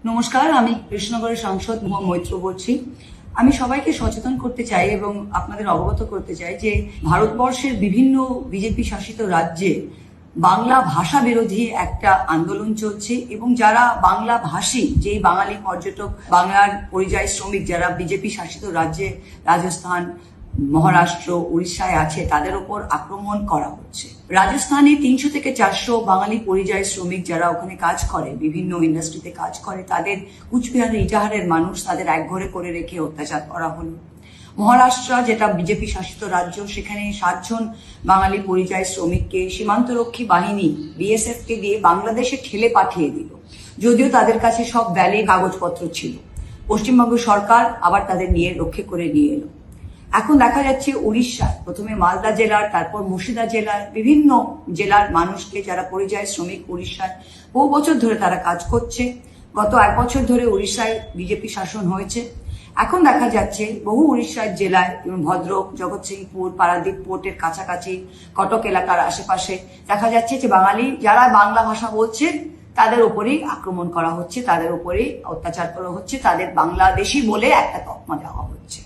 নমস্কার, আমি কৃষ্ণনগরের সাংসদ মৈত্র বলছি। আমি সবাইকে সচেতন করতে চাই এবং আপনাদের অবগত করতে চাই যে ভারতবর্ষের বিভিন্ন বিজেপি শাসিত রাজ্যে বাংলা ভাষা বিরোধী একটা আন্দোলন চলছে এবং যারা বাংলা ভাষী, যেই বাঙালি পর্যটক, বাংলার পরিযায়ী শ্রমিক যারা বিজেপি শাসিত রাজ্যে রাজস্থান, মহারাষ্ট্র, উড়িষ্যায় আছে, তাদের উপর আক্রমণ করা হচ্ছে। রাজস্থানে 300 থেকে 400 বাঙালি পরিযায়ী শ্রমিক যারা ওখানে কাজ করে, বিভিন্ন ইন্ডাস্ট্রিতে কাজ করে, তাদের কুচবিহারের ইটাহারের মানুষ তাদের একঘরে করে রেখে অত্যাচার করা হলো। মহারাষ্ট্র, যেটা বিজেপি শাসিত রাজ্য, সেখানে 7 জন বাঙালি পরিযায়ী শ্রমিককে সীমান্তরক্ষী বাহিনী বিএসএফ কে দিয়ে বাংলাদেশে ঠেলে পাঠিয়ে দিল, যদিও তাদের কাছে সব ভ্যালিড কাগজপত্র ছিল। পশ্চিমবঙ্গ সরকার আবার তাদের নিয়ে রক্ষে করে নিয়ে এলো। এখন দেখা যাচ্ছে উড়িষ্যায় প্রথমে মালদা জেলার, তারপর মুর্শিদা জেলার, বিভিন্ন জেলার মানুষকে যারা পরিযায়ী শ্রমিক উড়িষ্যায় বহু বছর ধরে তারা কাজ করছে। গত 1 বছর ধরে উড়িষ্যায় বিজেপি শাসন হয়েছে। এখন দেখা যাচ্ছে বহু উড়িষ্যার জেলায়, যেমন ভদ্রক, জগৎসিংপুর, পারাদ্বীপ পোর্টের কাছাকাছি, কটক এলাকার আশেপাশে দেখা যাচ্ছে যে বাঙালি যারা বাংলা ভাষা বলছে তাদের উপরেই আক্রমণ করা হচ্ছে, তাদের উপরেই অত্যাচার করা হচ্ছে, তাদের বাংলাদেশি বলে একটা তকমা দেওয়া হচ্ছে।